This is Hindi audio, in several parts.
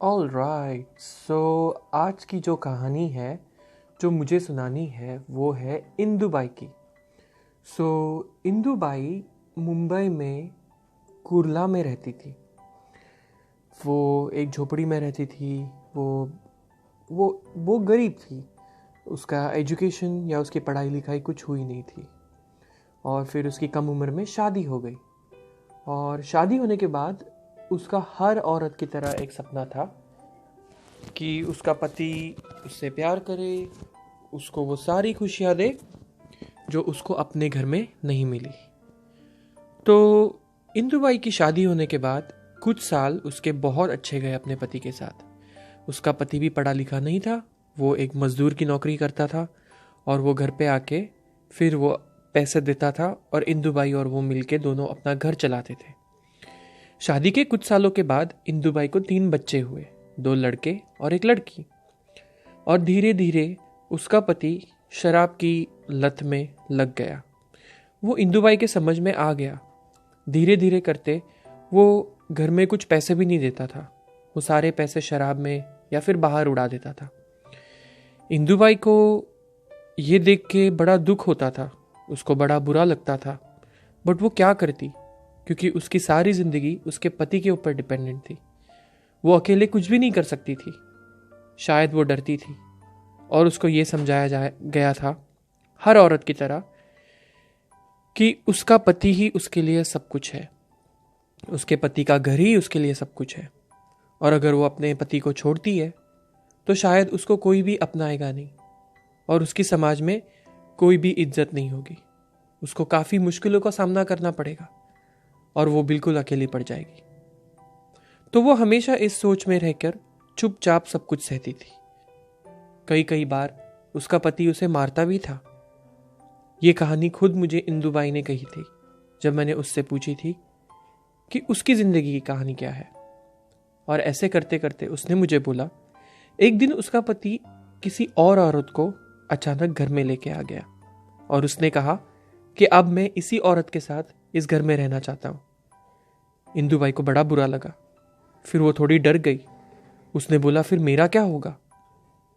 ऑल राइट, सो आज की जो कहानी है जो मुझे सुनानी है वो है इंदुबाई की। सो इंदुबाई मुंबई में कुर्ला में रहती थी। वो एक झोपड़ी में रहती थी। वो वो गरीब थी। उसका एजुकेशन या उसकी पढ़ाई लिखाई कुछ हुई नहीं थी। और फिर उसकी कम उम्र में शादी हो गई। और शादी होने के बाद उसका हर औरत की तरह एक सपना था कि उसका पति उससे प्यार करे, उसको वो सारी खुशियाँ दे जो उसको अपने घर में नहीं मिली। तो इंदुबाई की शादी होने के बाद कुछ साल उसके बहुत अच्छे गए अपने पति के साथ। उसका पति भी पढ़ा लिखा नहीं था, वो एक मजदूर की नौकरी करता था और वो घर पे आके फिर वो पैसे देता था और इंदुबाई और वो मिलके दोनों अपना घर चलाते थे। शादी के कुछ सालों के बाद इंदुबाई को 3 बच्चे हुए, 2 लड़के और एक लड़की। और धीरे धीरे उसका पति शराब की लत में लग गया। वो इंदुबाई के समझ में आ गया। धीरे धीरे करते वो घर में कुछ पैसे भी नहीं देता था। वो सारे पैसे शराब में या फिर बाहर उड़ा देता था। इंदुबाई को ये देख के बड़ा दुख होता था, उसको बड़ा बुरा लगता था। बट वो क्या करती, क्योंकि उसकी सारी जिंदगी उसके पति के ऊपर डिपेंडेंट थी। वो अकेले कुछ भी नहीं कर सकती थी। शायद वो डरती थी और उसको ये समझाया गया था हर औरत की तरह कि उसका पति ही उसके लिए सब कुछ है, उसके पति का घर ही उसके लिए सब कुछ है। और अगर वो अपने पति को छोड़ती है तो शायद उसको कोई भी अपनाएगा नहीं और उसकी समाज में कोई भी इज्जत नहीं होगी। उसको काफ़ी मुश्किलों का सामना करना पड़ेगा और वो बिल्कुल अकेली पड़ जाएगी। तो वो हमेशा इस सोच में रहकर चुपचाप सब कुछ सहती थी। कई कई बार उसका पति उसे मारता भी था। ये कहानी खुद मुझे इंदुबाई ने कही थी जब मैंने उससे पूछी थी कि उसकी ज़िंदगी की कहानी क्या है। और ऐसे करते करते उसने मुझे बोला, एक दिन उसका पति किसी और औरत को अचानक घर में लेके आ गया और उसने कहा कि अब मैं इसी औरत के साथ इस घर में रहना चाहता हूँ। इंदुबाई को बड़ा बुरा लगा। फिर वो थोड़ी डर गई। उसने बोला, फिर मेरा क्या होगा,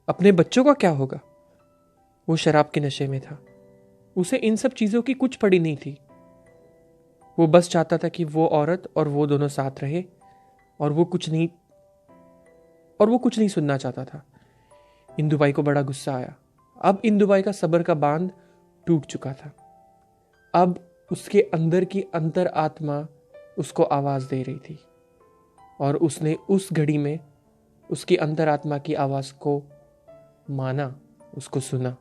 अपने बच्चों का क्या होगा। वो शराब के नशे में था। उसे इन सब चीज़ों की कुछ पड़ी नहीं थी। वो बस चाहता था कि वो औरत और वो दोनों साथ रहे और वो कुछ नहीं सुनना चाहता था। इंदुबाई को बड़ा गुस्सा आया। अब इंदुबाई का सब्र का बांध टूट चुका था। अब उसके अंदर की अंतर आत्मा उसको आवाज दे रही थी और उसने उस घड़ी में उसकी अंतर आत्मा की आवाज को माना, उसको सुना।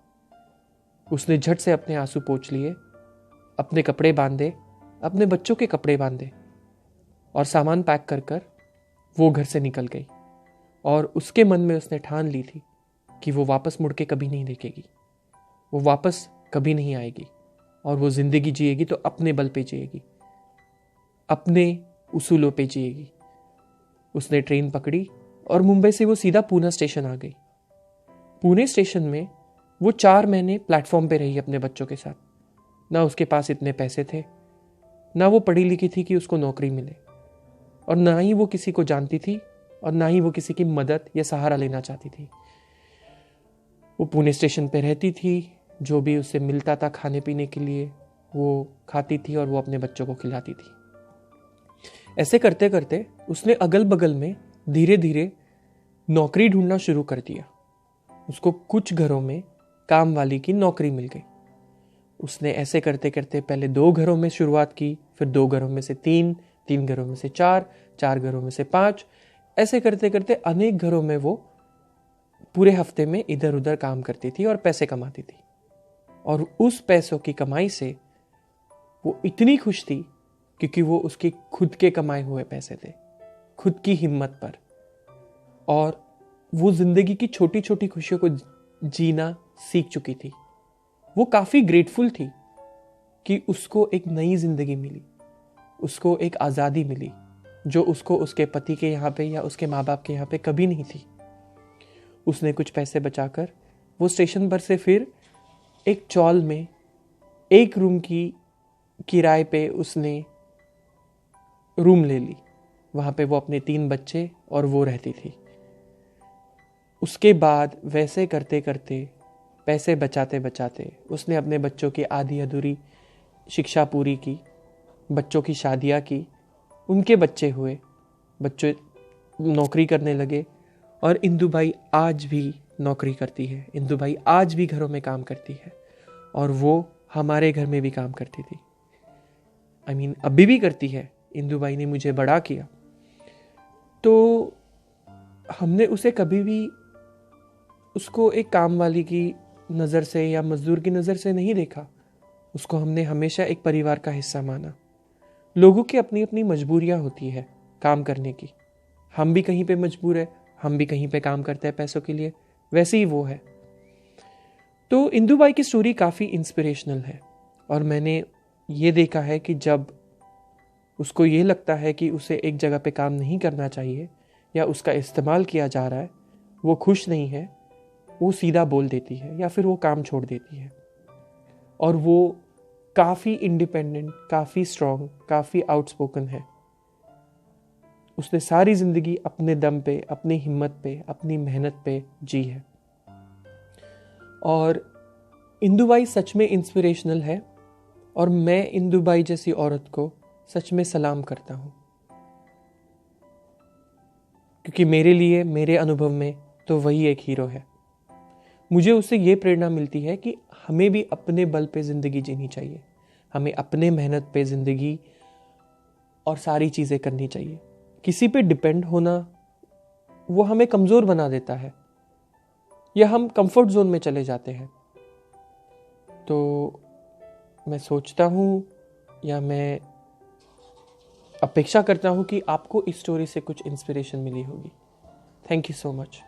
उसने झट से अपने आंसू पोंछ लिए, अपने कपड़े बांधे, अपने बच्चों के कपड़े बांधे और सामान पैक कर कर वो घर से निकल गई। और उसके मन में उसने ठान ली थी कि वो वापस मुड़ के कभी नहीं देखेगी, वो वापस कभी नहीं आएगी और वो जिंदगी जिएगी तो अपने बल पे जिएगी, अपने उसूलों पे जिएगी। उसने ट्रेन पकड़ी और मुंबई से वो सीधा पूना स्टेशन आ गई। पुणे स्टेशन में वो 4 महीने प्लेटफॉर्म पे रही अपने बच्चों के साथ। ना उसके पास इतने पैसे थे, ना वो पढ़ी लिखी थी कि उसको नौकरी मिले, और ना ही वो किसी को जानती थी और ना ही वो किसी की मदद या सहारा लेना चाहती थी। वो पुणे स्टेशन पे रहती थी। जो भी उससे मिलता था खाने पीने के लिए वो खाती थी और वो अपने बच्चों को खिलाती थी। ऐसे करते करते उसने अगल बगल में धीरे धीरे नौकरी ढूंढना शुरू कर दिया। उसको कुछ घरों में काम वाली की नौकरी मिल गई। उसने ऐसे करते करते पहले 2 घरों में शुरुआत की, फिर 2 घरों में से 3, 3 घरों में से 4, 4 घरों में से 5। ऐसे करते करते अनेक घरों में वो पूरे हफ्ते में इधर उधर काम करती थी और पैसे कमाती थी। और उस पैसों की कमाई से वो इतनी खुश थी क्योंकि वो उसके खुद के कमाए हुए पैसे थे, खुद की हिम्मत पर। और वो जिंदगी की छोटी छोटी खुशियों को जीना सीख चुकी थी। वो काफी ग्रेटफुल थी कि उसको एक नई जिंदगी मिली, उसको एक आज़ादी मिली जो उसको उसके पति के यहाँ पे या उसके माँ बाप के यहाँ पे कभी नहीं थी। उसने कुछ पैसे बचाकर वो स्टेशन पर से फिर एक चॉल में 1 रूम की किराए पे उसने रूम ले ली। वहाँ पे वो अपने 3 बच्चे और वो रहती थी। उसके बाद वैसे करते करते, पैसे बचाते बचाते उसने अपने बच्चों की आधी अधूरी शिक्षा पूरी की, बच्चों की शादियाँ की, उनके बच्चे हुए, बच्चे नौकरी करने लगे और इंदुबाई आज भी नौकरी करती है। इंदुबाई आज भी घरों में काम करती है और वो हमारे घर में भी काम करती थी। अभी भी करती है। इंदुबाई ने मुझे बड़ा किया, तो हमने उसे कभी भी उसको एक काम वाली की नज़र से या मजदूर की नज़र से नहीं देखा। उसको हमने हमेशा एक परिवार का हिस्सा माना। लोगों की अपनी अपनी मजबूरियां होती है काम करने की। हम भी कहीं पे मजबूर है, हम भी कहीं पे काम करते हैं पैसों के लिए, वैसे ही वो है। तो इंदुबाई की स्टोरी काफ़ी इंस्पिरेशनल है और मैंने ये देखा है कि जब उसको ये लगता है कि उसे एक जगह पे काम नहीं करना चाहिए या उसका इस्तेमाल किया जा रहा है, वो खुश नहीं है, वो सीधा बोल देती है या फिर वो काम छोड़ देती है। और वो काफ़ी इंडिपेंडेंट, काफ़ी स्ट्रांग, काफ़ी आउटस्पोकन है। उसने सारी ज़िंदगी अपने दम पे, अपनी हिम्मत पे, अपनी मेहनत पे जी है। और इंदुबाई सच में इंस्पिरेशनल है और मैं इंदुबाई जैसी औरत को सच में सलाम करता हूँ, क्योंकि मेरे लिए, मेरे अनुभव में तो वही एक हीरो है। मुझे उससे ये प्रेरणा मिलती है कि हमें भी अपने बल पे ज़िंदगी जीनी चाहिए, हमें अपने मेहनत पे ज़िंदगी और सारी चीज़ें करनी चाहिए। किसी पे डिपेंड होना वो हमें कमज़ोर बना देता है या हम कंफर्ट जोन में चले जाते हैं। तो मैं सोचता हूँ या मैं अपेक्षा करता हूँ कि आपको इस स्टोरी से कुछ इंस्पिरेशन मिली होगी। Thank you so much.